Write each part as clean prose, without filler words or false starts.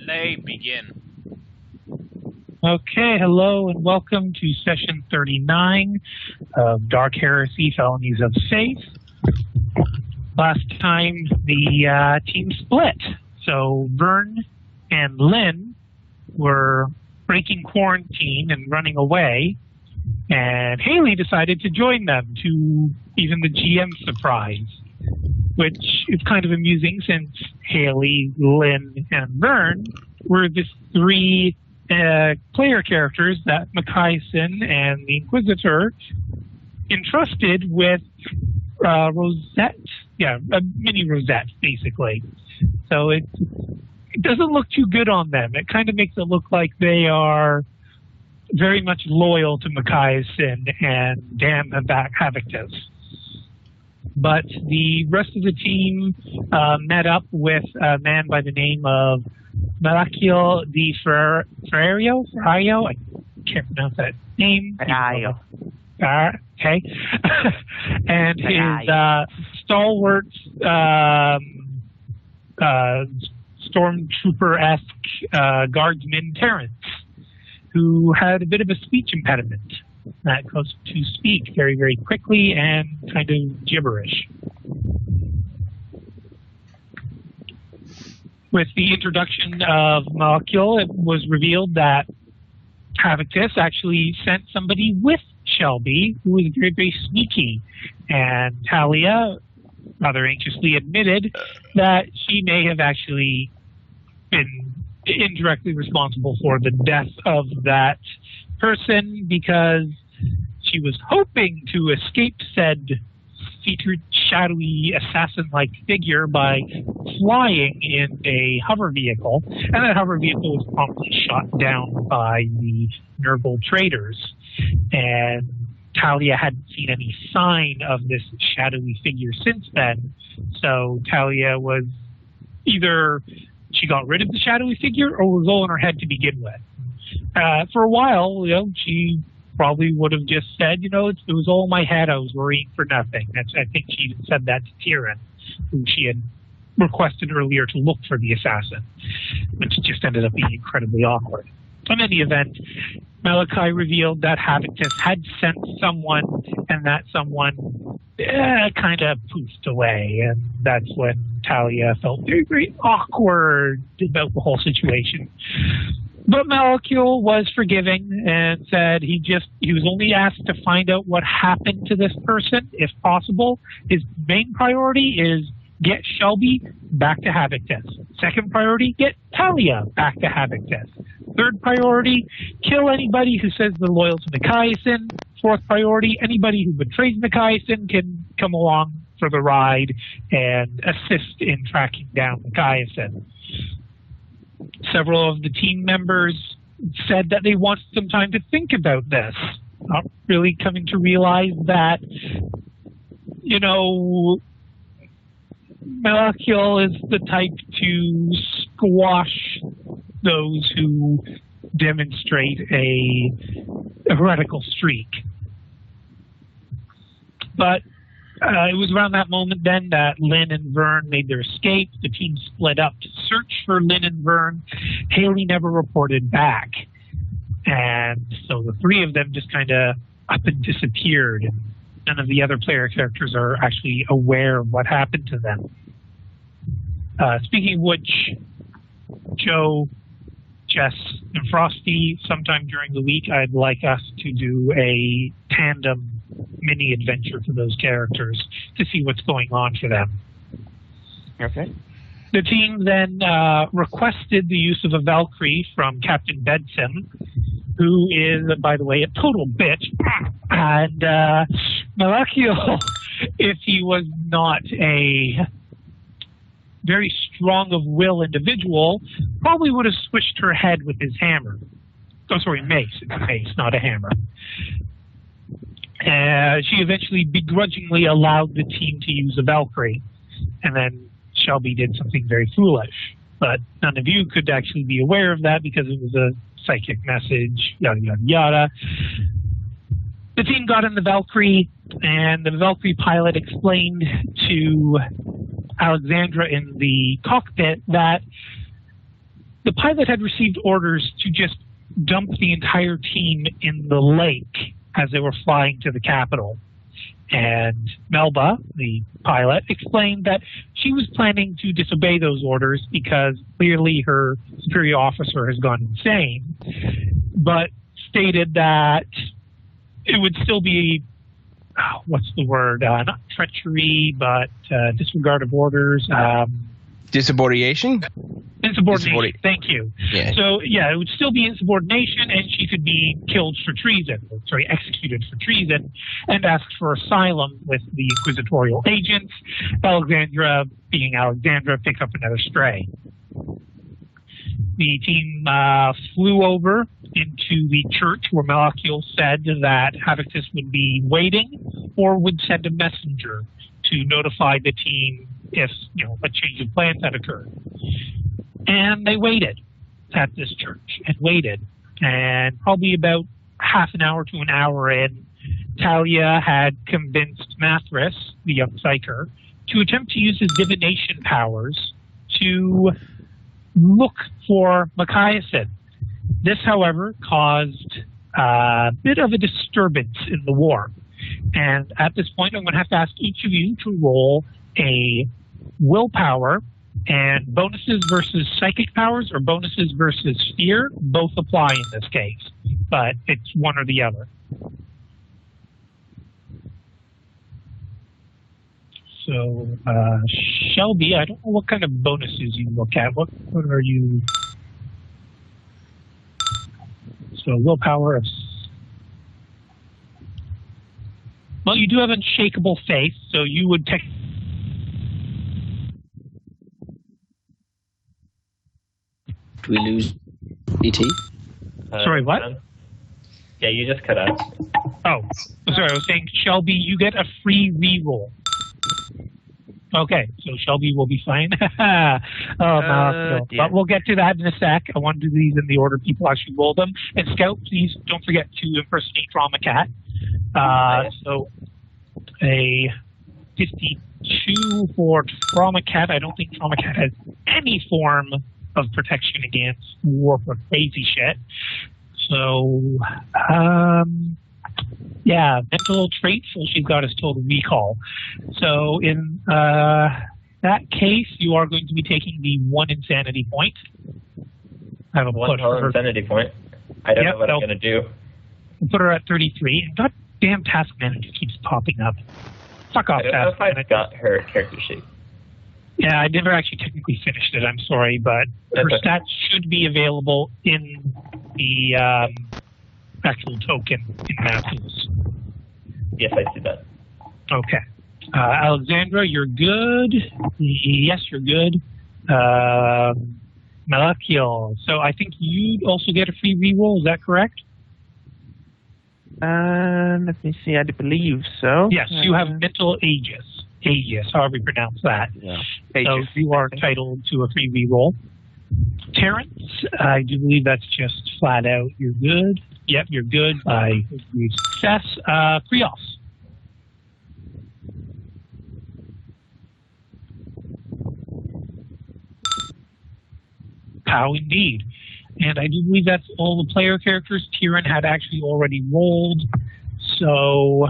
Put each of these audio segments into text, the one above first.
Play begin. Okay, hello and welcome to session 39 of Dark Heresy, Felonies of Faith. Last time the team split, so Vern and Lynn were breaking quarantine and running away, and Haley decided to join them, to even the GM's surprise, which is kind of amusing since Haley, Lynn, and Vern were the three player characters that Mikaisen and the Inquisitor entrusted with Rosette. Yeah, a mini Rosette, basically. So it doesn't look too good on them. It kind of makes it look like they are very much loyal to Mikaisen and damn Havoctus. But the rest of the team met up with a man by the name of Melchior di Ferrario. I can't pronounce that name. Ferrario. Okay. And his stalwart stormtrooper-esque guardsman Terrence, who had a bit of a speech impediment that caused to speak very, very quickly and kind of gibberish. With the introduction of Malkiel, it was revealed that Havoctus actually sent somebody with Shelby, who was very, very sneaky, and Talia rather anxiously admitted that she may have actually been indirectly responsible for the death of that person because she was hoping to escape said featured shadowy assassin-like figure by flying in a hover vehicle, and that hover vehicle was promptly shot down by the Nurgle traders, and Talia hadn't seen any sign of this shadowy figure since then, so Talia was either she got rid of the shadowy figure or was all in her head to begin with. For a while, she probably would have just said, it was all in my head, I was worrying for nothing. I think she even said that to Tyrion, who she had requested earlier to look for the assassin, which just ended up being incredibly awkward. In any event, Malachi revealed that Havoctus had sent someone, and that someone kind of poofed away, and that's when Talia felt very, very awkward about the whole situation. But Malkiel was forgiving and said he was only asked to find out what happened to this person, if possible. His main priority is get Shelby back to Havoctus. Second priority, get Talia back to Havoctus. Third priority, kill anybody who says they're loyal to Mikaisen. Fourth priority, anybody who betrays Mikaisen can come along for the ride and assist in tracking down Mikaisen. Several of the team members said that they wanted some time to think about this, not really coming to realize that, Malkiel is the type to squash those who demonstrate a heretical streak. But it was around that moment then that Lynn and Vern made their escape. The team split up to search for Lynn and Vern. Haley never reported back. And so the three of them just kind of up and disappeared. And none of the other player characters are actually aware of what happened to them. Speaking of which, Joe, Jess, and Frosty, sometime during the week, I'd like us to do a tandem mini adventure for those characters to see what's going on for them. Okay. The team then requested the use of a Valkyrie from Captain Bedson, who is, by the way, a total bitch. And Malakio, if he was not a very strong of will individual, probably would have swished her head with his hammer. Oh, sorry, mace. It's a mace, not a hammer. She eventually begrudgingly allowed the team to use a Valkyrie, and then Shelby did something very foolish. But none of you could actually be aware of that because it was a psychic message, yada, yada, yada. The team got in the Valkyrie, and the Valkyrie pilot explained to Alexandra in the cockpit that the pilot had received orders to just dump the entire team in the lake as they were flying to the capital. And Melba, the pilot, explained that she was planning to disobey those orders because clearly her superior officer has gone insane, but stated that it would still be, what's the word, not treachery, but disregard of orders. Insubordination? Insubordination, thank you. Yeah. So, yeah, it would still be insubordination, and she could be killed for treason, executed for treason, and asked for asylum with the inquisitorial agents. Alexandra, being Alexandra, picked up another stray. The team flew over into the church where Malachil said that Havictus would be waiting or would send a messenger to notify the team if a change of plans had occurred. And they waited at this church and waited. And probably about half an hour to an hour in, Talia had convinced Mathras, the young psyker, to attempt to use his divination powers to look for Machiasen. This, however, caused a bit of a disturbance in the war. And at this point, I'm going to have to ask each of you to roll a willpower, and bonuses versus psychic powers or bonuses versus fear both apply in this case, but it's one or the other. So, Shelby, I don't know what kind of bonuses you look at. What are you? So, willpower of... Well, you do have unshakable faith, so you would technically... Do we lose ET? Sorry, what? Yeah, you just cut out. Oh, sorry, I was saying, Shelby, you get a free reroll. Okay, so Shelby will be fine. But we'll get to that in a sec. I want to do these in the order people actually roll them. And Scout, please don't forget to impersonate Trauma Cat. So a 52 for Trauma Cat. I don't think Trauma Cat has any form of protection against war or crazy shit. So, yeah, mental traits, all she's got is total recall. So in that case, you are going to be taking the 1 insanity point. I have a one insanity point. I don't know what I'm going to do. We'll put her at 33. And goddamn Task Manager keeps popping up. Fuck off, Task Manager. I got her character sheet. Yeah, I never actually technically finished it. I'm sorry, but her stats should be available in the actual token in Matthews. Yes, I see that. Okay. Alexandra, you're good. Yes, you're good. Malachil. So I think you'd also get a free reroll. Is that correct? Let me see. I believe so. Yes, you have mental aegis. Aegis, however you pronounce that. Yeah. So you are entitled to a free reroll. Terrence, I do believe that's just flat out. You're good. Yep, you're good by success. Krios. How indeed. And I do believe that's all the player characters. Tyrion had actually already rolled. So,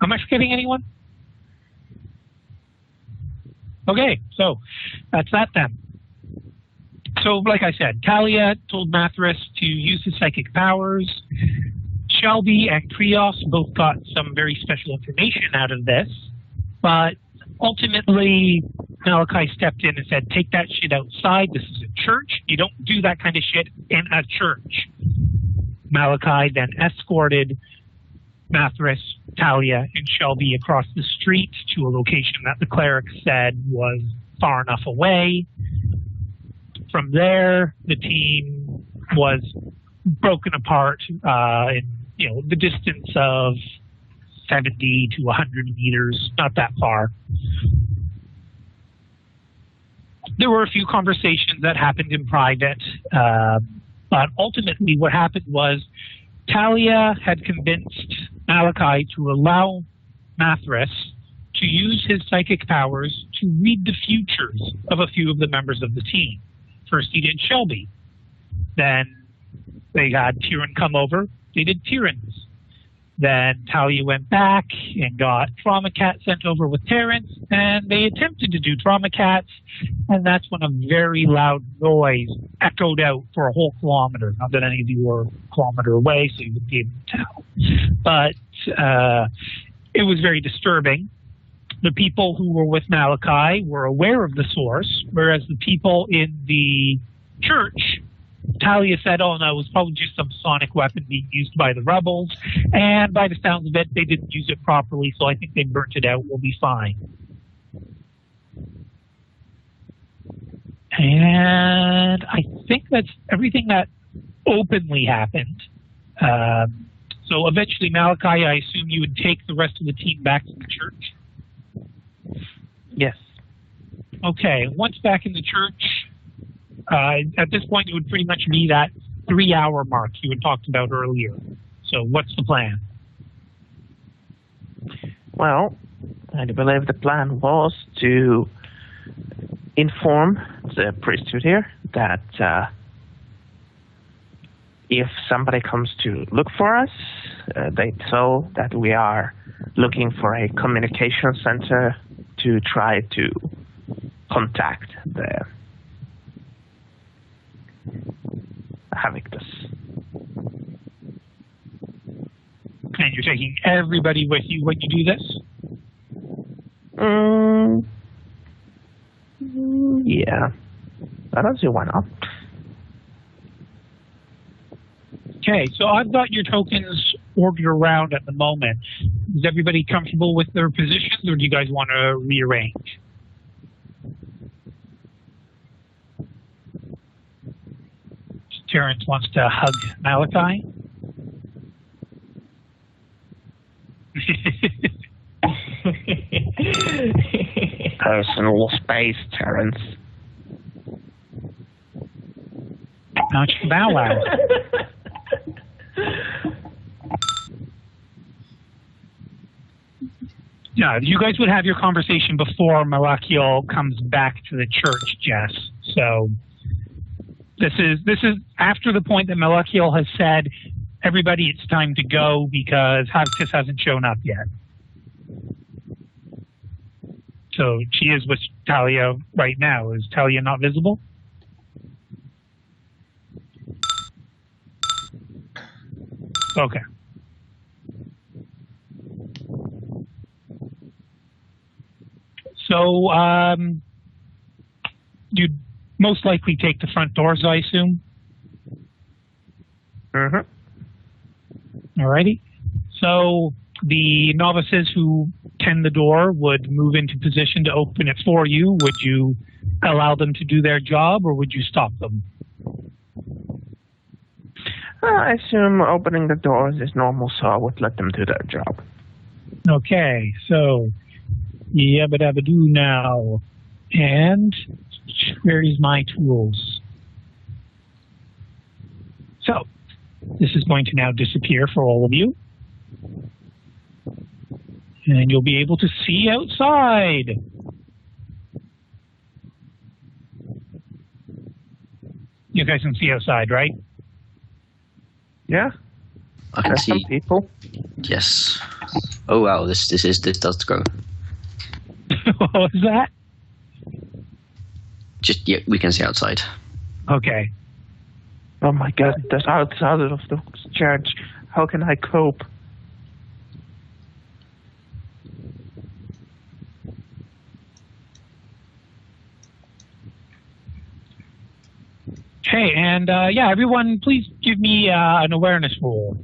am I forgetting anyone? Okay, so that's that then. So, like I said, Talia told Mathras to use his psychic powers. Shelby and Krios both got some very special information out of this, but ultimately Malachi stepped in and said, take that shit outside. This is a church. You don't do that kind of shit in a church. Malachi then escorted Mathras, Talia, and Shelby across the street to a location that the cleric said was far enough away. From there, the team was broken apart in the distance of 70 to 100 meters, not that far. There were a few conversations that happened in private, but ultimately what happened was Talia had convinced Malachi to allow Mathras to use his psychic powers to read the futures of a few of the members of the team. First he did Shelby. Then they had Tyrion come over. They did Tyrion's. Then Talia went back and got Trauma Cat sent over with Terrence, and they attempted to do Trauma Cats, and that's when a very loud noise echoed out for a whole kilometer. Not that any of you were a kilometer away, so you wouldn't be able to tell. But it was very disturbing. The people who were with Malachi were aware of the source, whereas the people in the church, Talia said, oh no, it was probably just some sonic weapon being used by the rebels, and by the sounds of it, they didn't use it properly, so I think they burnt it out. We'll be fine. And I think that's everything that openly happened. So eventually, Malachi, I assume you would take the rest of the team back to the church? Yes. Okay, once back in the church, at this point, it would pretty much be that 3-hour mark you had talked about earlier. So what's the plan? Well, I believe the plan was to inform the priesthood here that if somebody comes to look for us, they tell that we are looking for a communication center to try to contact the Havictus. And you're taking everybody with you when you do this? Yeah. I don't see why not. Okay, so I've got your tokens ordered around at the moment. Is everybody comfortable with their positions, or do you guys want to rearrange? Terrence wants to hug Malachi. Personal space, Terrence. Not your bow wow. Yeah, you guys would have your conversation before Malachiel comes back to the church, Jess. So this is after the point that Malachiel has said, everybody, it's time to go because Havictus hasn't shown up yet. So she is with Talia right now. Is Talia not visible? Okay. So you'd most likely take the front doors, I assume? Mm-hmm. Alrighty. So the novices who tend the door would move into position to open it for you. Would you allow them to do their job, or would you stop them? I assume opening the doors is normal, so I would let them do their job. Okay, so yabba dabba doo now. And where is my tools? So this is going to now disappear for all of you. And you'll be able to see outside. You guys can see outside, right? Yeah. I can There's see some people. Yes. Oh wow, this does go. What was that? Just yeah, we can see outside. Okay. Oh my god, that's outside of the church. How can I cope? Hey, and yeah, everyone, please give me an awareness roll.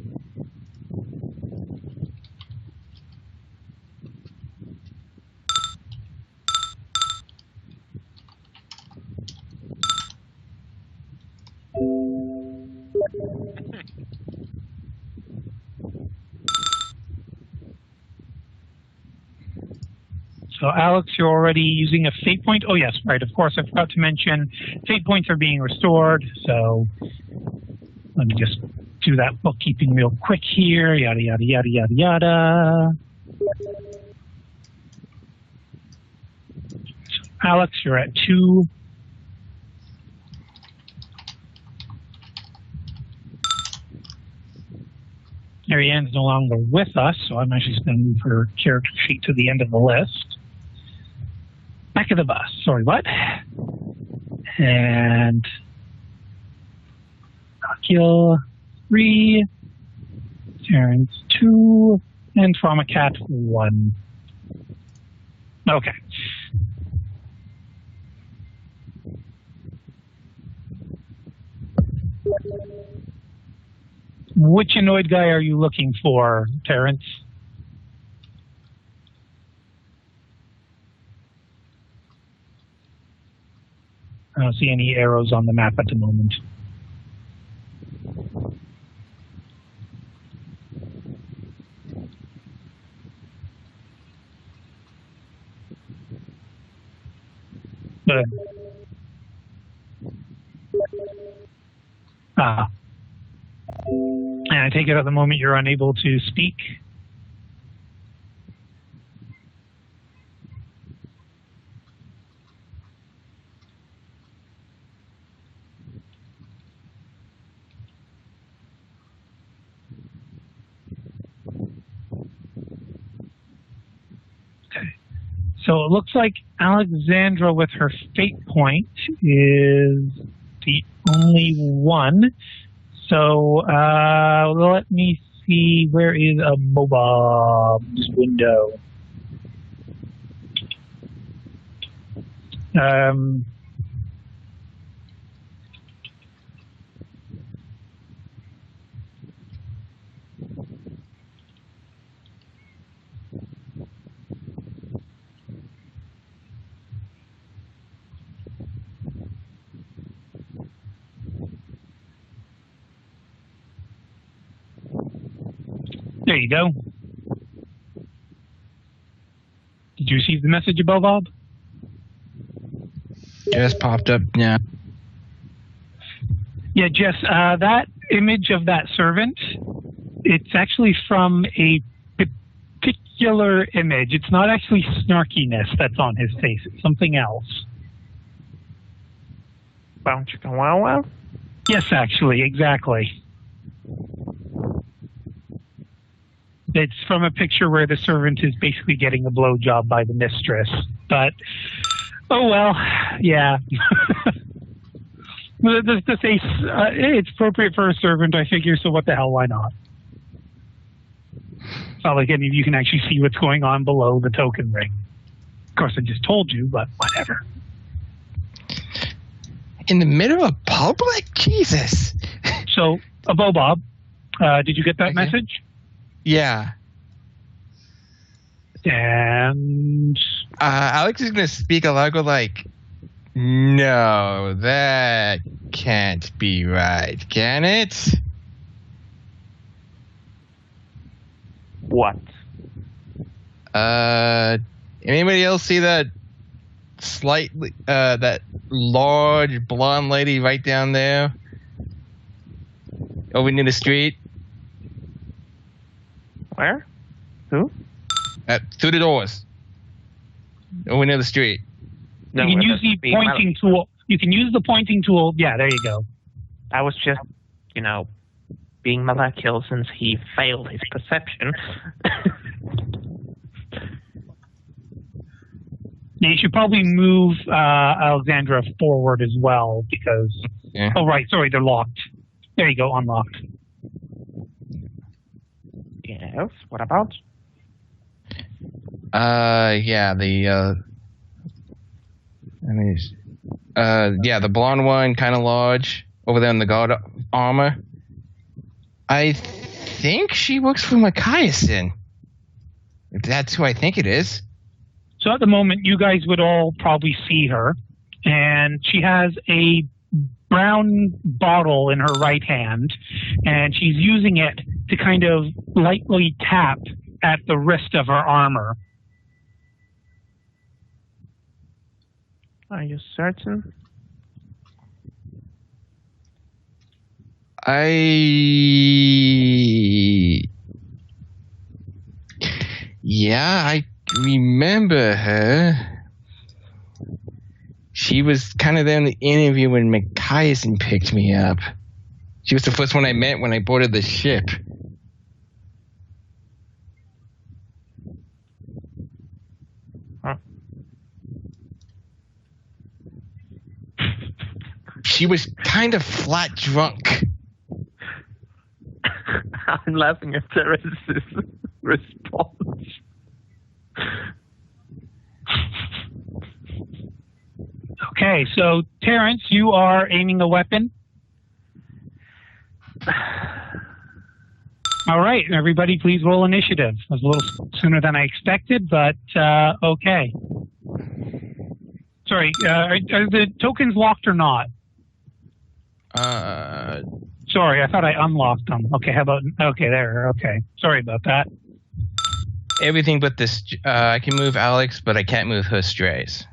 So, Alex, you're already using a fate point. Oh, yes, right. Of course, I forgot to mention fate points are being restored. So, let me just do that bookkeeping real quick here. Yada, yada, yada, yada, yada. Alex, you're at 2. Marianne's no longer with us, so I'm actually just going to move her character sheet to the end of the list. Back of the bus. Sorry, what? And Akil 3, Terrence 2, and Trauma Cat 1. Okay. Which annoyed guy are you looking for, Terrence? I don't see any arrows on the map at the moment. And I take it at the moment you're unable to speak. Okay. So it looks like Alexandra with her fate point is the only one. So let me see, where is a Bob's window? There you go. Did you receive the message above, Bob? Just popped up now. Yeah, Jess, that image of that servant, it's actually from a particular image. It's not actually snarkiness that's on his face. It's something else. Wow, chicken wow wow? Yes, actually, exactly. It's from a picture where the servant is basically getting a blowjob by the mistress. But, oh well, yeah. The face, it's appropriate for a servant, I figure, so what the hell, why not? It's not like any of you can actually see what's going on below the token ring. Of course, I just told you, but whatever. In the middle of public? Jesus. So, Bob, did you get that message? Yeah. And Alex is gonna speak a lot, go like, no, that can't be right, can it? What? Anybody else see that slightly, that large blonde lady right down there? Over near the street? Where? Who? Through the doors. Over near the street. No, you can use the pointing tool. You can use the pointing tool. Yeah, there you go. I was just, being Malakil since he failed his perception. Yeah, you should probably move Alexandra forward as well because... Yeah. Oh, right. Sorry, they're locked. There you go, unlocked. Yes, what about? Yeah, the blonde one, kind of large, over there in the guard armor. I think she works for Machiasen. If that's who I think it is. So at the moment, you guys would all probably see her, and she has a brown bottle in her right hand, and she's using it to kind of lightly tap at the wrist of her armor. Are you certain? Yeah, I remember her. She was kind of there in the interview when McKayason picked me up. She was the first one I met when I boarded the ship. Huh. She was kind of flat drunk. I'm laughing at Teresa's response. Okay, so Terrence, you are aiming a weapon. All right, everybody, please roll initiative. It was a little sooner than I expected, but okay. Sorry, are the tokens locked or not? Sorry, I thought I unlocked them. Okay, how about... Okay, there, okay. Sorry about that. Everything but this... I can move Alex, but I can't move her strays.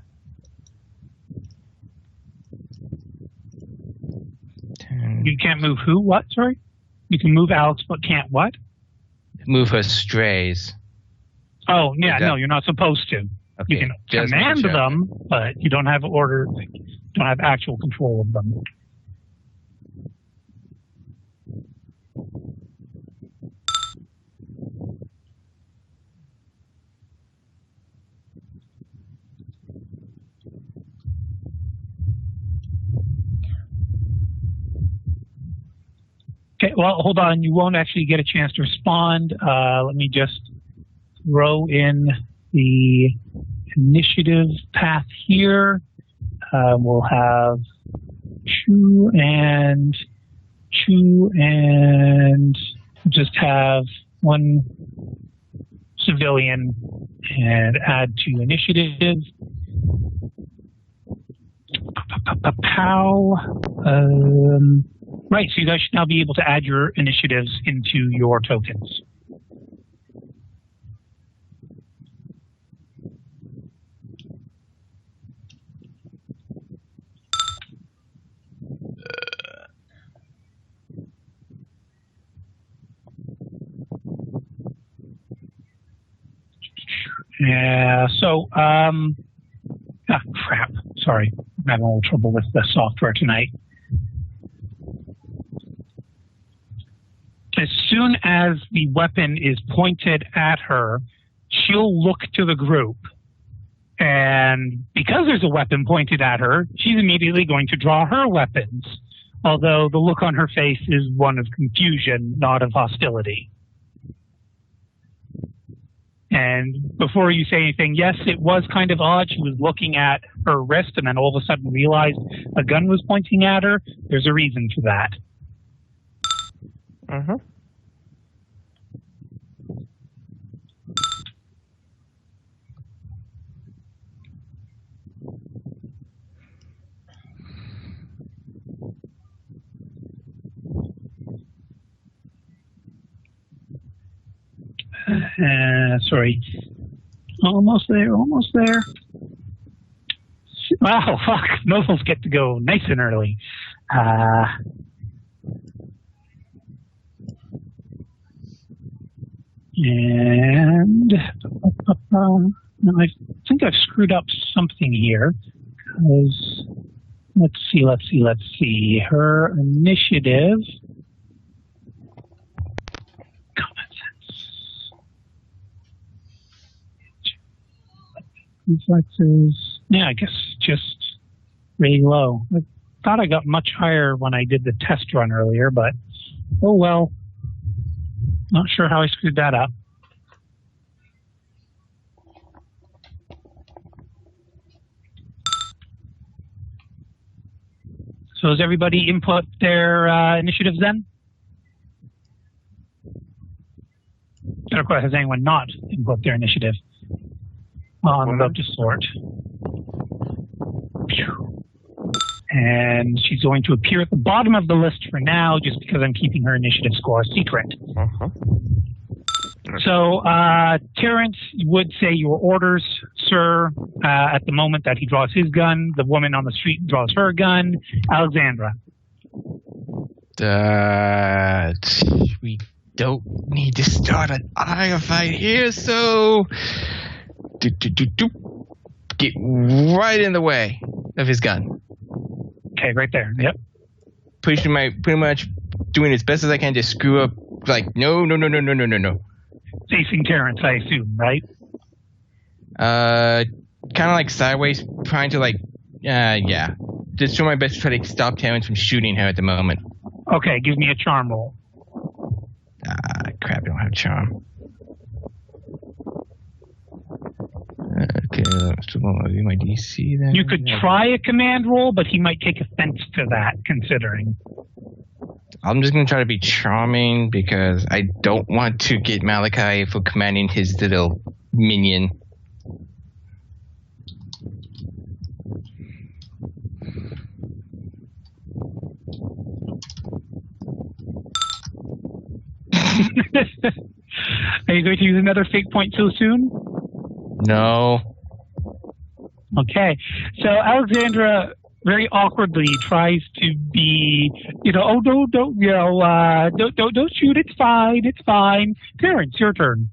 You can't move who? What? Sorry? You can move Alex, but can't what? Move her strays. Oh, yeah, no, you're not supposed to. Okay, You can command them, but you don't have order, don't have actual control of them. Okay, well, hold on. You won't actually get a chance to respond. Let me just throw in the initiative path here. We'll have Chu and just have one civilian and add to initiative. Pow. Right, so you guys should now be able to add your initiatives into your tokens. Yeah, so, crap. Sorry, I'm having a little trouble with the software tonight. As soon as the weapon is pointed at her, she'll look to the group. And because there's a weapon pointed at her, she's immediately going to draw her weapons. Although the look on her face is one of confusion, not of hostility. And before you say anything, yes, it was kind of odd. She was looking at her wrist and then all of a sudden realized a gun was pointing at her. There's a reason for that. Mm-hmm. Sorry. Almost there. Wow, fuck. Nobles get to go nice and early. And I think I've screwed up something here. Because let's see. Her initiative. Common sense. Reflexes. Yeah, I guess just really low. I thought I got much higher when I did the test run earlier, but oh well. Not sure how I screwed that up. So has everybody input their initiatives then? And of course, has anyone not input their initiative? Well, I'm about to sort. And she's going to appear at the bottom of the list for now, just because I'm keeping her initiative score secret. Uh-huh. So, Terrence would say your orders, sir, at the moment that he draws his gun. The woman on the street draws her gun. Alexandra. We don't need to start an fight here, so... Get right in the way. of his gun. Okay, right there. Yep. Pretty much doing as best as I can to screw up. Like, no. Facing Terrence, I assume, right? Kind of like sideways, trying to yeah. Just try my best to try to stop Terrence from shooting her at the moment. Okay, give me a charm roll. Crap, I don't have charm. Okay, so I'll do my DC then. You could try a command roll, but he might take offense to that, considering. I'm just going to try to be charming because I don't want to get Malachi for commanding his little minion. Are you going to use another fate point so soon? No. Okay. So Alexandra very awkwardly tries to be, oh, don't shoot. It's fine. Terrence, your turn.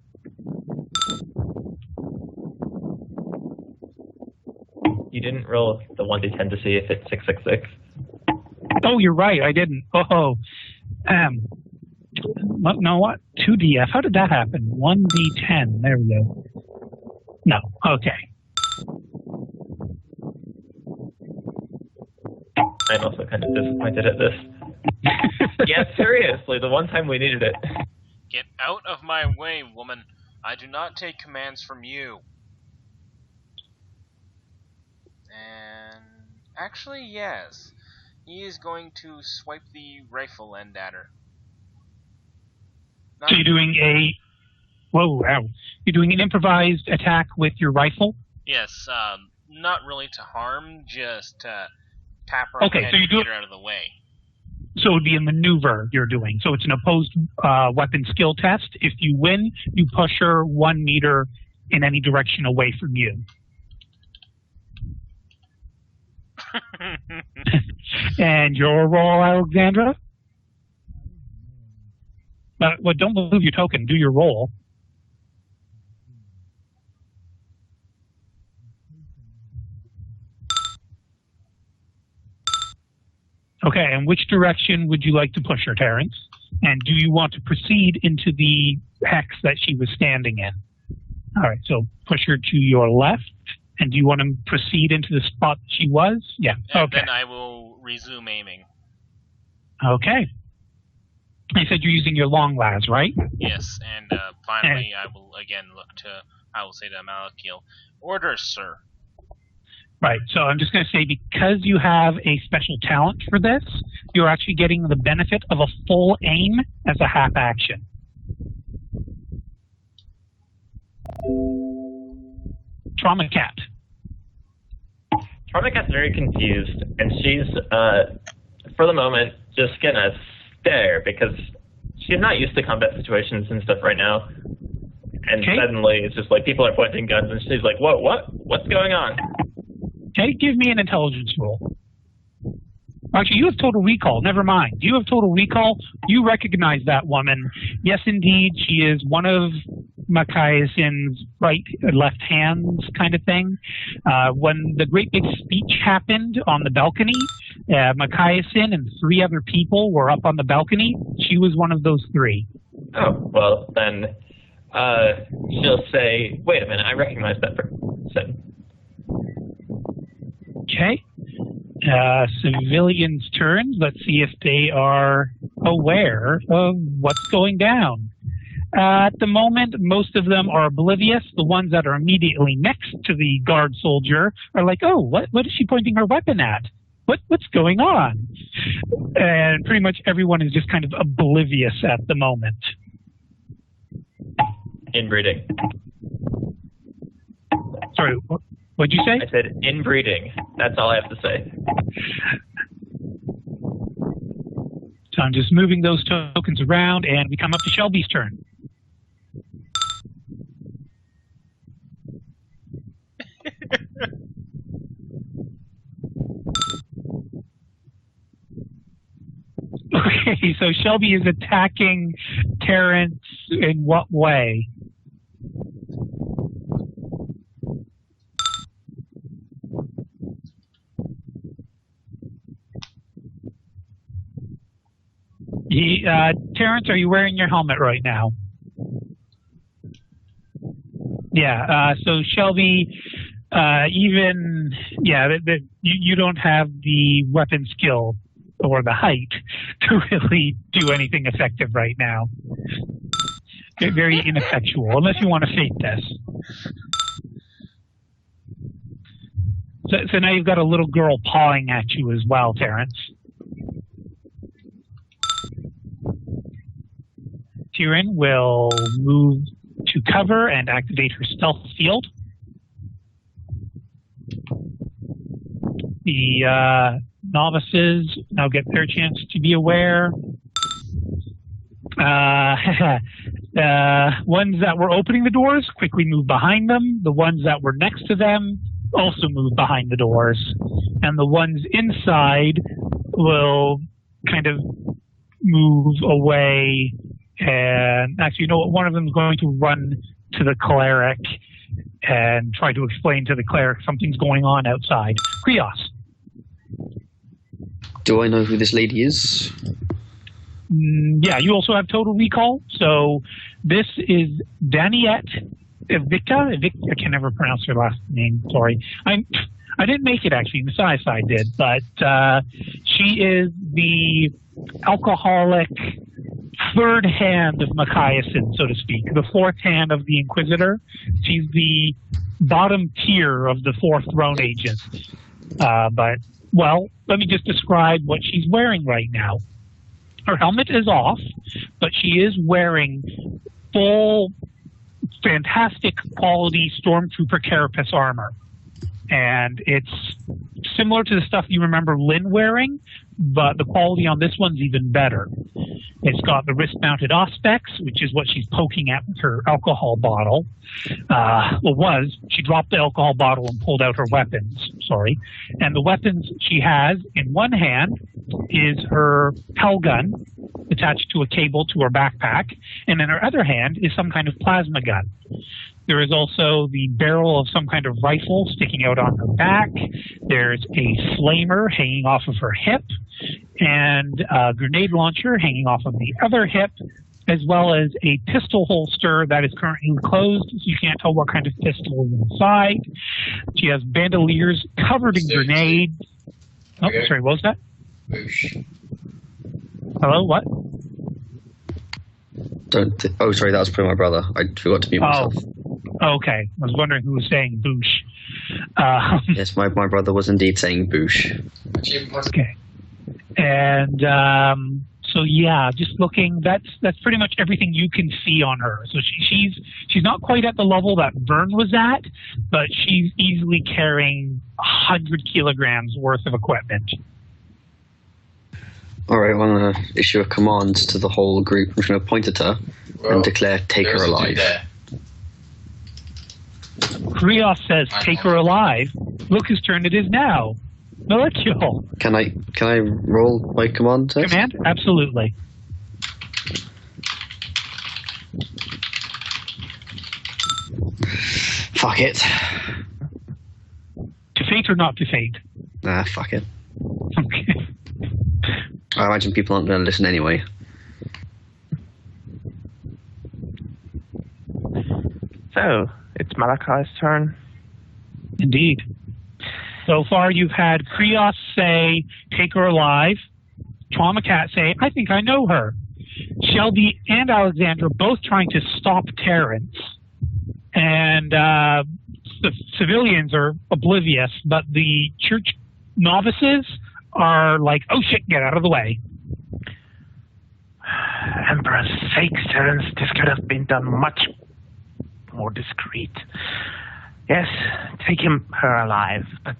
You didn't roll the 1d10 to see if it's 666. Oh, you're right. I didn't. Oh. No, what? 2DF. How did that happen? 1d10. There we go. No. Okay. I'm also kind of disappointed at this. Yeah, seriously, the one time we needed it. Get out of my way, woman. I do not take commands from you. And actually, yes. He is going to swipe the rifle end at her. So you're doing You're doing an improvised attack with your rifle? Yes, not really to harm, just to tap her on the head and get her out of the way. So it would be a maneuver you're doing. So it's an opposed weapon skill test. If you win, you push her 1 meter in any direction away from you. And your roll, Alexandra? But don't move your token. Do your roll. Okay, and which direction would you like to push her, Terrence? And do you want to proceed into the hex that she was standing in? All right, so push her to your left. And do you want to proceed into the spot she was? Yeah, okay. Then I will resume aiming. Okay. I said you're using your long las, right? Yes, and finally I will again I will say to Malachiel, orders, sir. Right, so I'm just going to say because you have a special talent for this, you're actually getting the benefit of a full aim as a half action. Trauma Cat. Trauma Cat's very confused, and she's, for the moment, just gonna stare because she's not used to combat situations and stuff right now. And suddenly it's just like people are pointing guns, and she's like, "Whoa, what's going on?" Okay, give me an intelligence roll. Actually, you have total recall. Never mind. You have total recall. You recognize that woman. Yes, indeed, she is one of Machiassin's right left hands kind of thing. When the great big speech happened on the balcony, Machiassin and 3 other people were up on the balcony. She was one of those 3. Oh, well, then she'll say, "Wait a minute, I recognize that person." Okay. Civilians' turns. Let's see if they are aware of what's going down. At the moment, most of them are oblivious. The ones that are immediately next to the guard soldier are like, "Oh, what is she pointing her weapon at? What's going on?" And pretty much everyone is just kind of oblivious at the moment. Inbreeding. Sorry, what'd you say? I said inbreeding. That's all I have to say. So I'm just moving those tokens around, and we come up to Shelby's turn. Okay, so Shelby is attacking Terrence in what way? Terrence, are you wearing your helmet right now? Yeah. So Shelby, you don't have the weapon skill or the height to really do anything effective right now. You're very ineffectual, unless you want to fake this. So now you've got a little girl pawing at you as well, Terrence. Tyrion will move to cover and activate her stealth field. The novices now get their chance to be aware. Ones that were opening the doors quickly move behind them. The ones that were next to them also move behind the doors. And the ones inside will kind of move away. And actually, you know what? One of them is going to run to the cleric and try to explain to the cleric something's going on outside. Krios. Do I know who this lady is? Yeah, you also have total recall. So this is Daniette Evicta. I can never pronounce her last name. Sorry. I didn't make it, actually. Messiah side did. But she is the alcoholic third hand of Machiasen, so to speak. The fourth hand of the Inquisitor. She's the bottom tier of the fourth throne agents. Well, let me just describe what she's wearing right now. Her helmet is off, but she is wearing full, fantastic quality Stormtrooper carapace armor. And it's similar to the stuff you remember Lynn wearing, but the quality on this one's even better. It's got the wrist-mounted Auspex, which is what she's poking at with her alcohol bottle. She dropped the alcohol bottle and pulled out her weapons, sorry. And the weapons she has in one hand is her Hell gun attached to a cable to her backpack, and in her other hand is some kind of plasma gun. There is also the barrel of some kind of rifle sticking out on her back. There's a flamer hanging off of her hip, and a grenade launcher hanging off of the other hip, as well as a pistol holster that is currently closed, so you can't tell what kind of pistol is inside. She has bandoliers covered in grenades. Oh, okay. Sorry, what was that? Boosh. Hello, what? Sorry, that was probably my brother. I forgot to mute myself. Okay. I was wondering who was saying boosh. Yes, my brother was indeed saying boosh. Okay. And so yeah, just looking, that's pretty much everything you can see on her. So she's not quite at the level that Vern was at, but she's easily carrying 100 kilograms worth of equipment. Alright, well, I'm going to issue a command to the whole group. I'm going to point at her and declare, take her alive. Krios says, take her alive. Look whose turn it is now. Molecule. Can I roll my command test? Command? Absolutely. Fuck it. To fate or not to fate? Nah, fuck it. Okay. I imagine people aren't going to listen anyway. So, it's Malachi's turn. Indeed. So far, you've had Krios say, take her alive. Trauma Cat say, I think I know her. Shelby and Alexandra both trying to stop Terrence. And the civilians are oblivious, but the church novices are like, oh shit, get out of the way. Emperor's sake, Terrence, this could have been done much more discreet. Yes, take her alive, but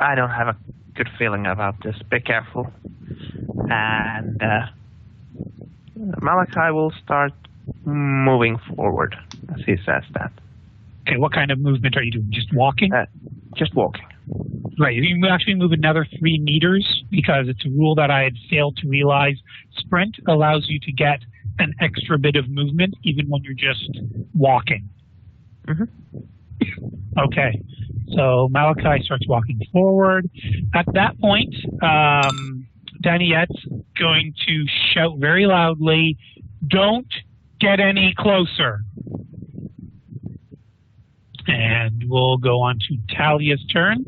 I don't have a good feeling about this. Be careful. And Malachi will start moving forward as he says that. Okay, what kind of movement are you doing? Just walking? Just walking. Right, you actually move another 3 meters because it's a rule that I had failed to realize. Sprint allows you to get an extra bit of movement even when you're just walking. Mm-hmm. Okay, so Malachi starts walking forward. At that point, Daniette's going to shout very loudly, "Don't get any closer." And we'll go on to Talia's turn.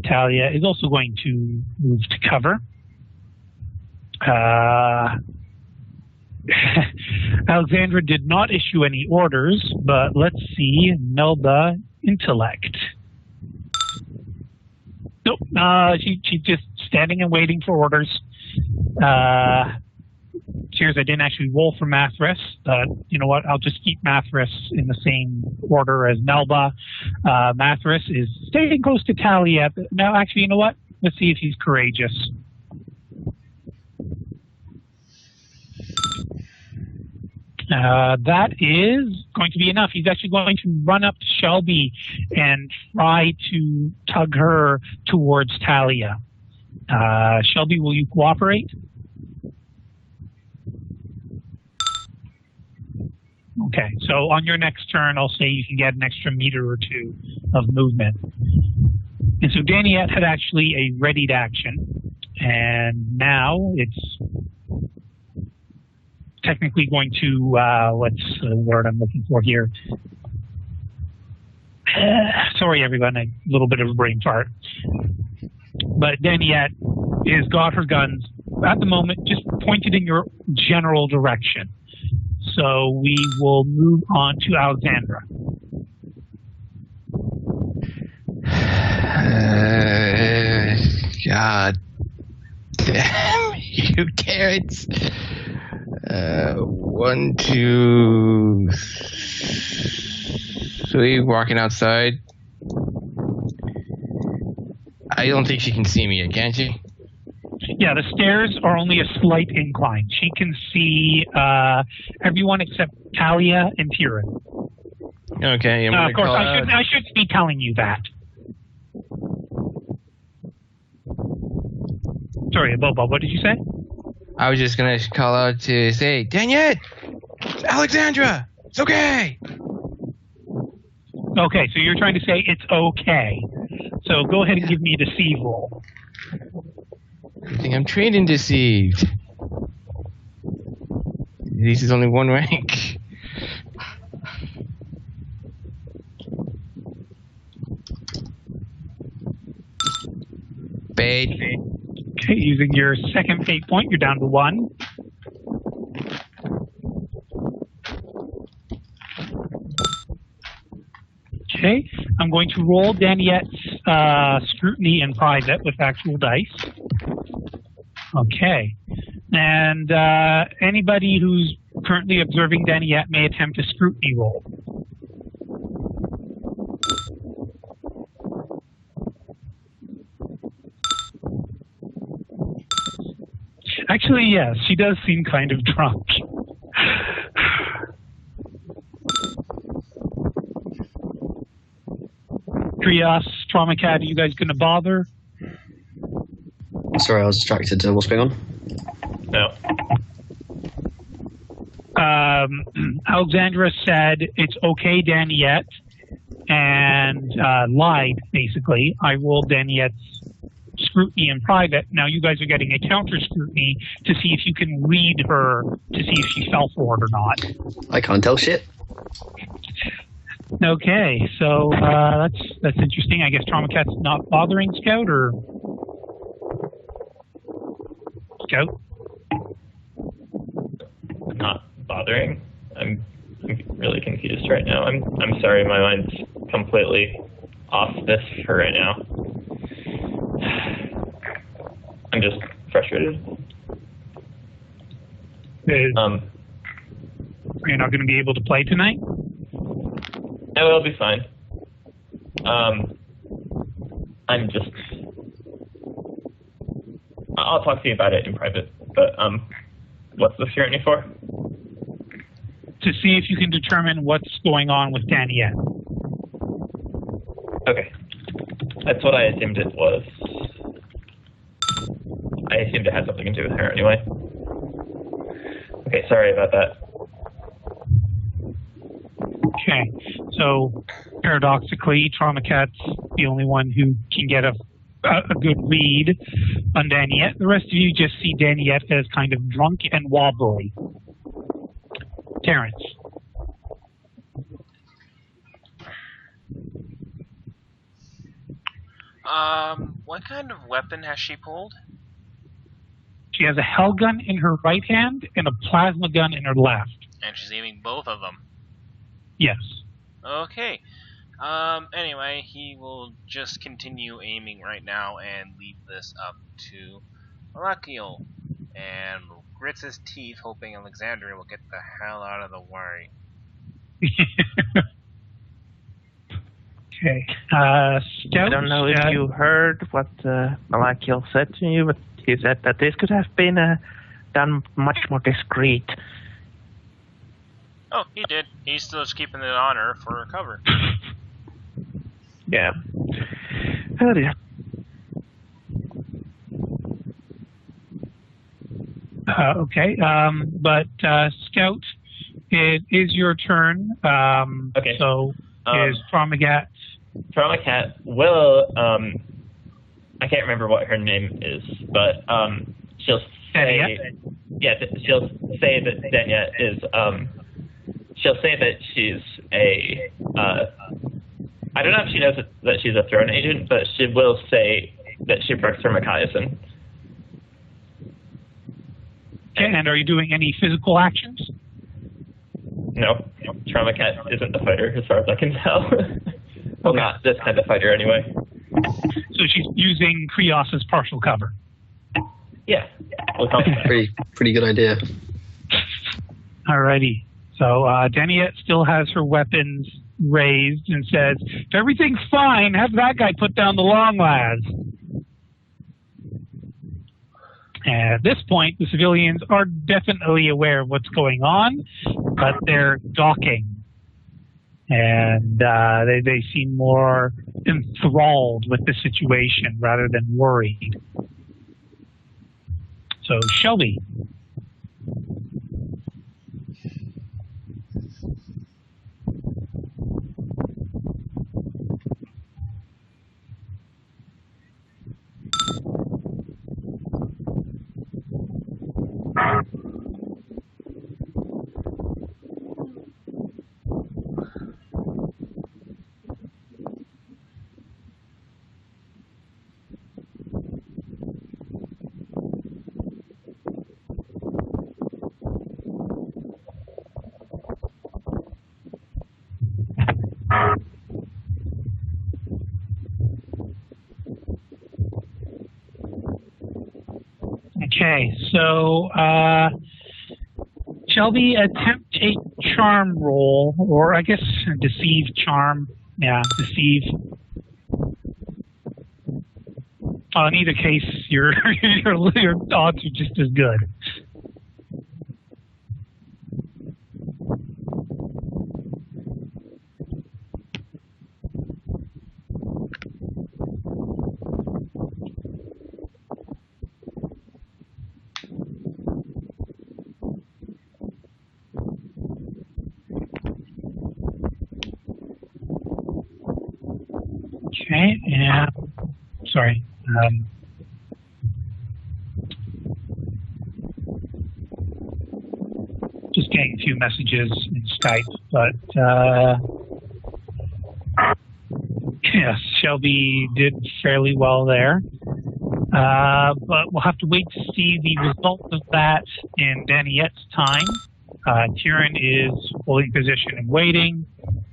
Talia is also going to move to cover. Alexandra did not issue any orders, but let's see Melba intellect. Nope, she's just standing and waiting for orders. Cheers, I didn't actually roll for Mathras, but you know what? I'll just keep Mathras in the same order as Melba. Mathras is staying close to Talia. Now, actually, you know what? Let's see if he's courageous. That is going to be enough. He's actually going to run up to Shelby and try to tug her towards Talia. Shelby, will you cooperate? Okay, so on your next turn, I'll say you can get an extra meter or two of movement. And so Daniette had actually a readied action, and now it's technically going to, what's the word I'm looking for here? Sorry, everyone, a little bit of a brain fart. But Daniette has got her guns, at the moment, just pointed in your general direction. So we will move on to Alexandra. God damn you, Terrence. 1, 2, 3, walking outside. I don't think she can see me yet, can she? Yeah, the stairs are only a slight incline. She can see everyone except Talia and Tyrion. Okay, and of course, I should be telling you that. Sorry, Bobo, what did you say? I was just going to call out to say, Daniette! Alexandra! It's okay! Okay, so you're trying to say it's okay. So go ahead and give me a deceive roll. I think I'm trained in deceived. This is only one rank. Bait. Okay, using your second fate point, you're down to 1. Okay, I'm going to roll Daniette's scrutiny in private with actual dice. Okay, and anybody who's currently observing Daniette may attempt a scrutiny roll. Actually, yes, she does seem kind of drunk. Trias, Trauma Cat, are you guys going to bother? Sorry, I was distracted. What's going on? No. Alexandra said, it's okay, Daniette, and lied, basically. I rolled Daniette's scrutiny in private. Now you guys are getting a counter scrutiny to see if you can read her, to see if she fell for it or not. I can't tell shit. Okay, so that's interesting. I guess Trauma Cat's not bothering Scout, or Scout? Not bothering. I'm really confused right now. I'm sorry, my mind's completely off this for right now. I'm just frustrated. Are you not going to be able to play tonight? No, it'll be fine. I'm just... I'll talk to you about it in private, but what's the scrutiny for? To see if you can determine what's going on with Daniette. Okay. That's what I assumed it was. I assumed it had something to do with her anyway. Okay, sorry about that. Okay, so paradoxically, Trauma Cat's the only one who can get a good read. on Daniette. The rest of you just see Daniette as kind of drunk and wobbly. Terrence. What kind of weapon has she pulled? She has a hell gun in her right hand and a plasma gun in her left. And she's aiming both of them. Yes. Okay. Anyway, he will just continue aiming right now and leave this up to Malachiel. And grits his teeth, hoping Alexandria will get the hell out of the way. Okay. Scout. I don't know if you heard what Malachiel said to you, but he said that this could have been done much more discreet. Oh, he did. He's still just keeping it on her for cover. Yeah. Oh dear. Okay. But Scout, it is your turn. Okay. So is Traumagat. Traumacat will, I can't remember what her name is, but she'll say, she'll say that Danya is, she'll say that she's a, I don't know if she knows that she's a throne agent, but she will say that she works for Machiasen. Okay, and are you doing any physical actions? No, Traumacat isn't a fighter, as far as I can tell. Well, not this kind of fighter, anyway. So she's using Krios as partial cover. Yeah. Pretty good idea. Alrighty. So Daniette still has her weapons raised and says, if everything's fine, have that guy put down the long lads. And at this point, the civilians are definitely aware of what's going on, but they're gawking. And they seem more enthralled with the situation rather than worried. So, Shelby. Okay, so Shelby, attempt a charm roll, or I guess deceive charm. Yeah, deceive. In either case, your odds are just as good. Okay, and sorry. Just getting a few messages in Skype, but yes, Shelby did fairly well there. But we'll have to wait to see the result of that in Daniette's time. Kieran is holding position and waiting.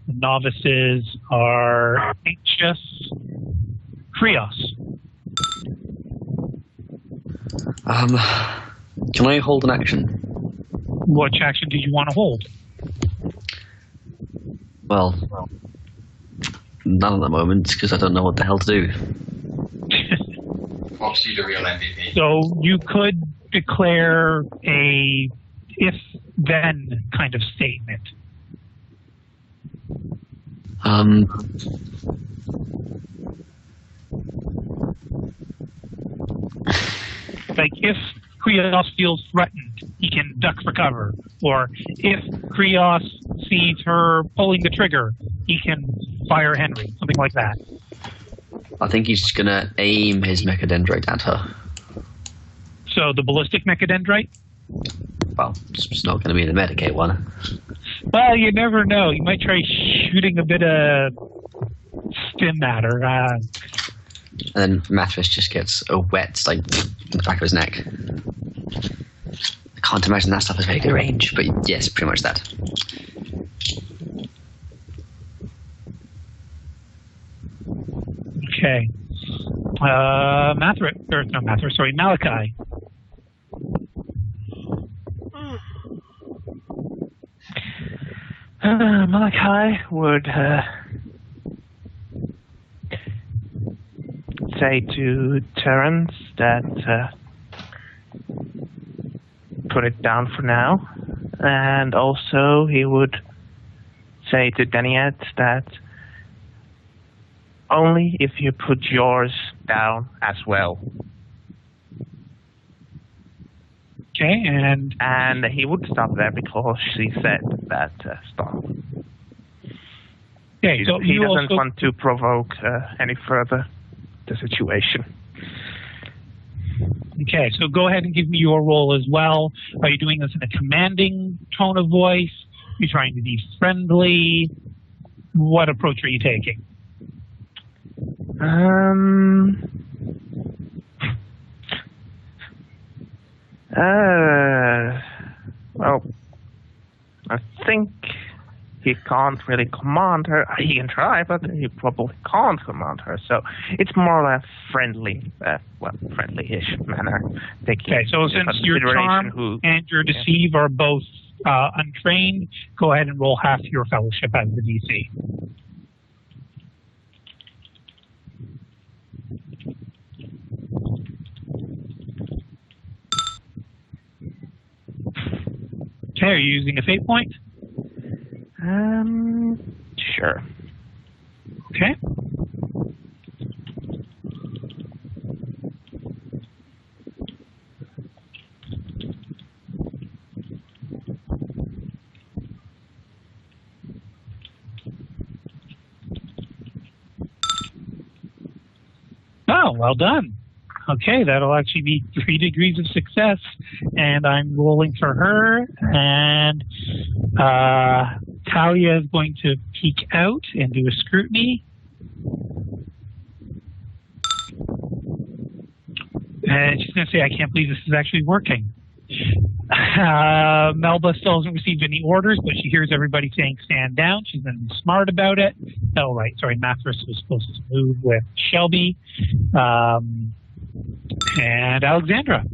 The novices are anxious. Krios. Can I hold an action? Which action did you want to hold? Well, none at the moment, because I don't know what the hell to do. Foxy's the real MVP. So you could declare a if-then kind of statement. Like if Krios feels threatened, he can duck for cover. Or if Krios sees her pulling the trigger, he can fire Henry. Something like that. I think he's just gonna aim his mechadendrite at her. So the ballistic mechadendrite? Well, it's not going to be the Medicaid one. Well, you never know. You might try shooting a bit of stim matter. And then Mattress just gets a wet, like, in the back of his neck. I can't imagine that stuff has very good range, but yes, pretty much that. Okay. Malachi. Malachi would say to Terence that put it down for now, and also he would say to Daniette that only if you put yours down as well. Okay, and he would stop there because she said that stop. Okay, so he doesn't also want to provoke any further the situation. Okay, so go ahead and give me your role as well. Are you doing this in a commanding tone of voice? Are you trying to be friendly? What approach are you taking? Well, I think he can't really command her. He can try, but he probably can't command her. So it's more of a friendly, friendly-ish manner. Okay, so since your charm and your deceive are both untrained, go ahead and roll half your fellowship as the DC. Okay, are you using a fate point? Sure. Okay. Oh, well done. Okay, that'll actually be 3 degrees of success, and I'm rolling for her, and Talia is going to peek out and do a scrutiny. And she's going to say, I can't believe this is actually working. Melba still hasn't received any orders, but she hears everybody saying stand down. She's been smart about it. Oh, right, sorry, Mathras was supposed to move with Shelby. And Alexandra.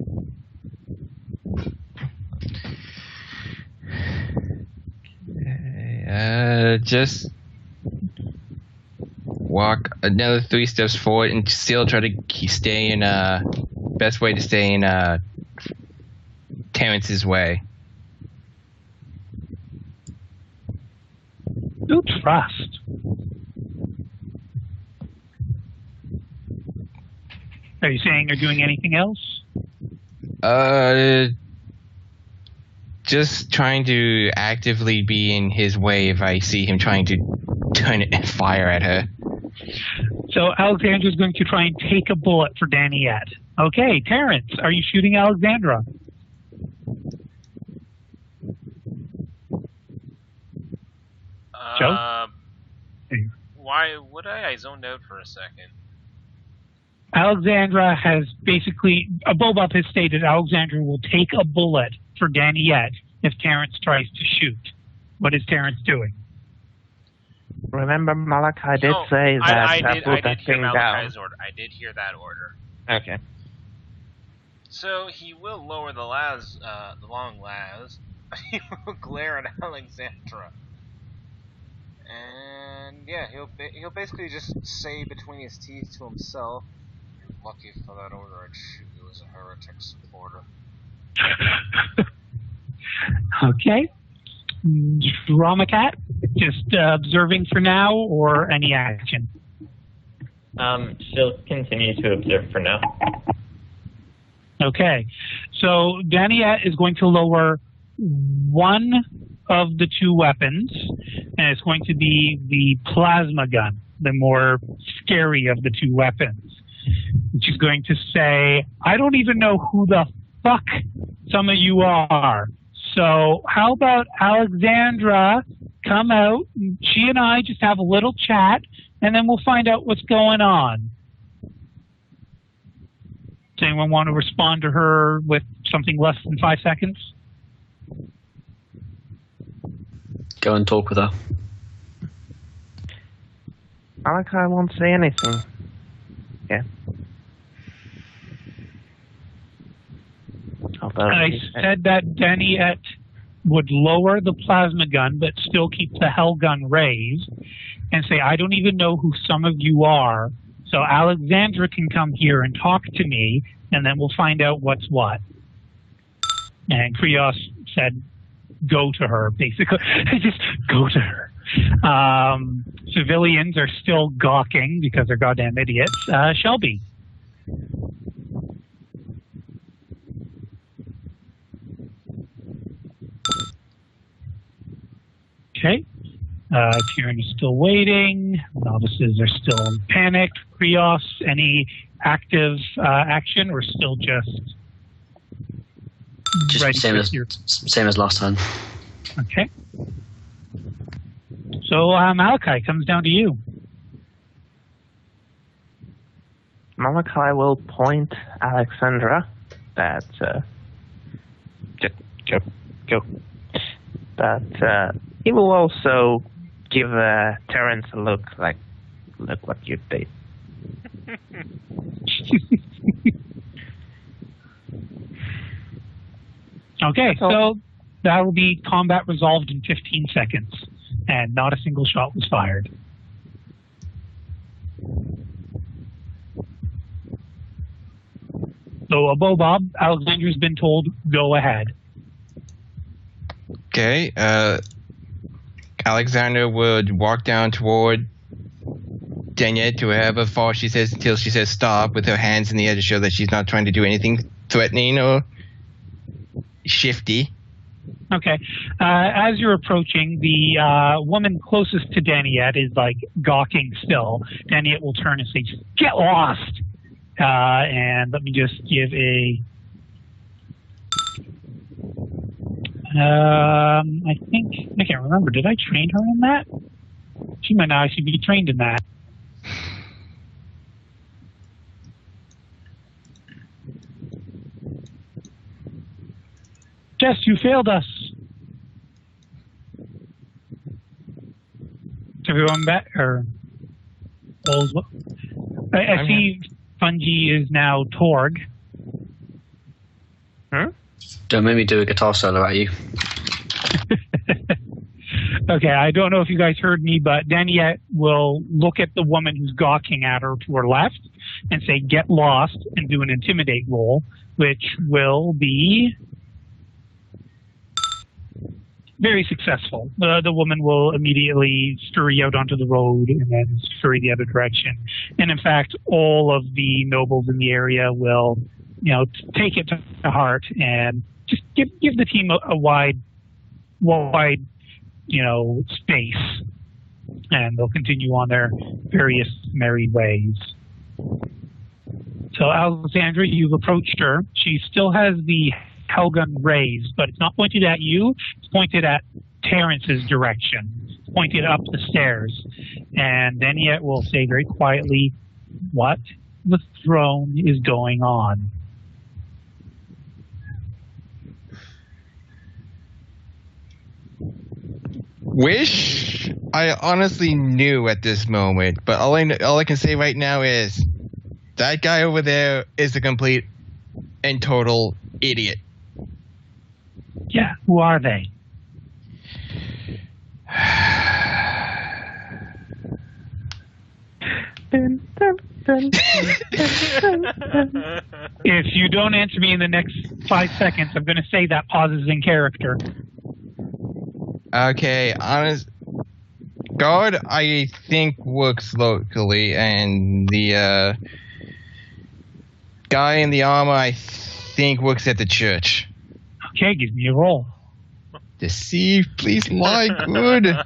Just walk another 3 steps forward and still try to stay in best way to stay in Terrence's way. No trust. Are you saying or doing anything else? Just trying to actively be in his way if I see him trying to turn it and fire at her. So Alexandra's going to try and take a bullet for Daniette. Okay, Terrence, are you shooting Alexandra? Joe? Why would I? I zoned out for a second. Alexandra has basically, Bobop has stated Alexandra will take a bullet for Daniette if Terrence tries to shoot. What is Terrence doing? Remember, Malachi did say that I did hear Malachi's order. I did hear that order. Okay. So he will lower the long las. He will glare at Alexandra. And yeah, he'll basically just say between his teeth to himself, "You're lucky for that order. I'd shoot you as a heretic supporter." Okay. Drama Cat, just observing for now, or any action? She'll continue to observe for now. Okay. So Daniette is going to lower one of the 2 weapons, and it's going to be the plasma gun, the more scary of the 2 weapons. She's going to say, I don't even know who the fuck some of you are. So how about Alexandra come out, and she and I just have a little chat, and then we'll find out what's going on. Does anyone want to respond to her with something less than 5 seconds? Go and talk with her. Malachi won't say anything. Yeah. Although I said that Daniette would lower the plasma gun but still keep the hell gun raised and say, I don't even know who some of you are, so Alexandra can come here and talk to me, and then we'll find out what's what. And Krios said, go to her, basically. Just go to her. Civilians are still gawking because they're goddamn idiots. Shelby. Okay. Kieran is still waiting. Novices are still in panic. Krios, any active action or still just same as last time. Okay. So Malachi, comes down to you. Malachi will point Alexandra that go. But he will also give Terrence a look like, look what you did. Okay, so that will be combat resolved in 15 seconds, and not a single shot was fired. So, Bob, Alexandra's been told, go ahead. Okay, Alexandra would walk down toward Daniette to wherever far she says until she says stop with her hands in the air to show that she's not trying to do anything threatening or shifty. Okay. As you're approaching, the woman closest to Daniette is like gawking still. Daniette will turn and say, get lost! And let me just give a... I can't remember. Did I train her in that? She might not actually be trained in that. Jess, you failed us. Is everyone back? Or all's well? I see Fungi is now Torg. Hmm? Don't make me do a guitar solo at you. Okay, I don't know if you guys heard me, but Daniette will look at the woman who's gawking at her to her left and say, get lost, and do an intimidate roll, which will be very successful. The woman will immediately scurry out onto the road and then scurry the other direction. And in fact, all of the nobles in the area will, take it to heart and just give the team a wide, space, and they'll continue on their various merry ways. So, Alexandra, you've approached her. She still has the hellgun raised, but it's not pointed at you. It's pointed at Terrence's direction. It's pointed up the stairs. And Daniette will say very quietly, what the throne is going on? Wish I honestly knew at this moment, but all I can say right now is that guy over there is a complete and total idiot. Yeah, who are they? If you don't answer me in the next 5 seconds, I'm going to say that pauses in character. Okay, God, I think works locally, and the guy in the armor, I think works at the church. Okay, give me a roll. Deceive, please lie, good.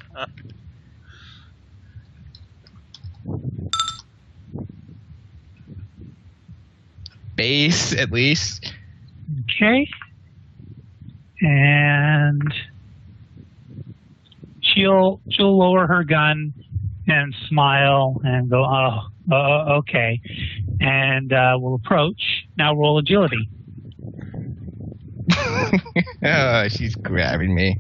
Base, at least. Okay. And she'll lower her gun and smile and go, okay. And we'll approach. Now roll agility. Oh, she's grabbing me.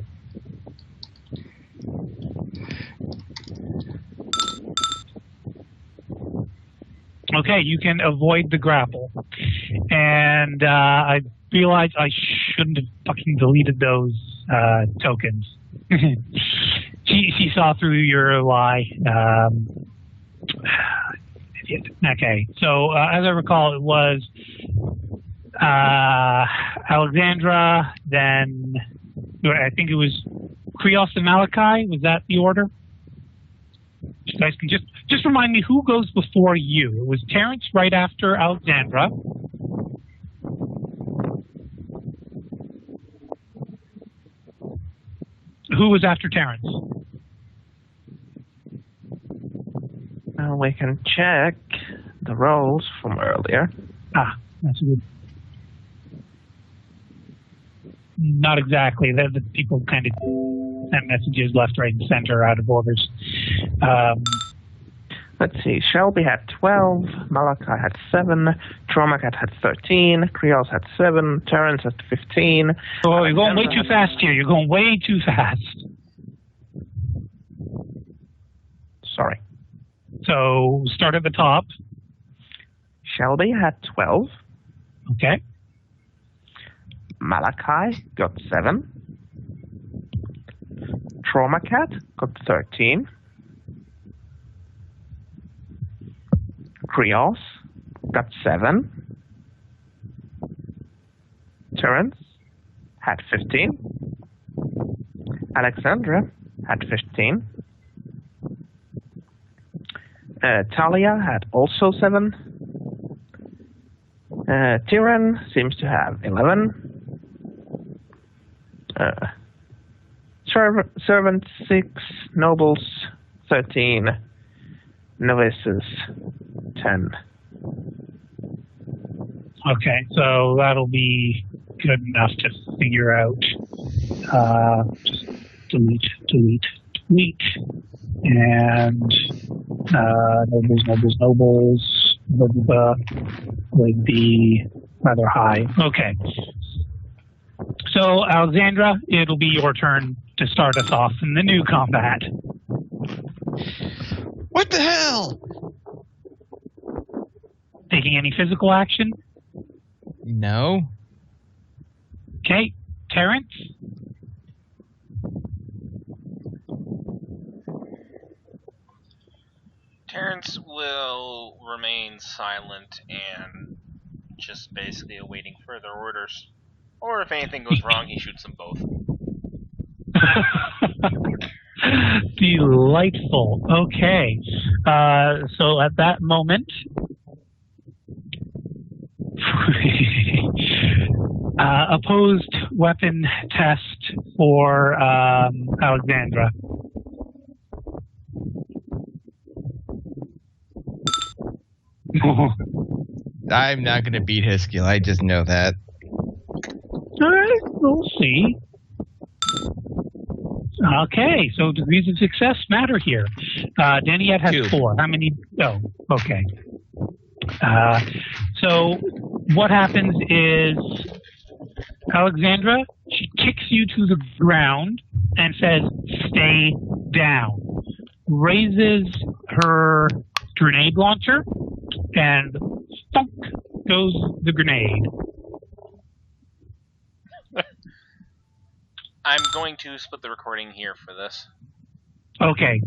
Okay, you can avoid the grapple. And I realized I shouldn't have fucking deleted those tokens. She saw through your lie. Idiot. Okay, so as I recall, it was Alexandra, then I think it was Krios and Malachi. Was that the order? You guys can just remind me who goes before you. It was Terrence right after Alexandra. Who was after Terrence? We can check the rolls from earlier. That's good. Not exactly. The people kind of sent messages left, right, and center out of orders. Let's see. Shelby had 12. Malachi had 7. Tromacat had 13. Krios had 7. Terrence had 15. Oh, you're going way too fast here. You're going way too fast. Sorry. So start at the top. Shelby had 12. Okay. Malachi got 7. Tromacat got 13. Krios got 7. Terrence had 15. Alexandra had 15. Talia had also 7. Tyrann seems to have 11. Servant 6. Nobles 13. Novices 10. Okay, so that'll be good enough to figure out. Just delete. And nobles would be rather high. Okay. So, Alexandra, it'll be your turn to start us off in the new combat. What the hell? Taking any physical action? No. Okay. Terrence? Terrence will remain silent and just basically awaiting further orders. Or if anything goes wrong, he shoots them both. Delightful. Okay. So at that moment, opposed weapon test for Alexandra. I'm not going to beat his skill. I just know that. All right, we'll see. Okay, so degrees of success matter here. Daniette has 2. 4. How many? Oh, okay. So what happens is Alexandra, she kicks you to the ground and says, "Stay down." Raises her grenade launcher, and thunk goes the grenade. I'm going to split the recording here for this. Okay.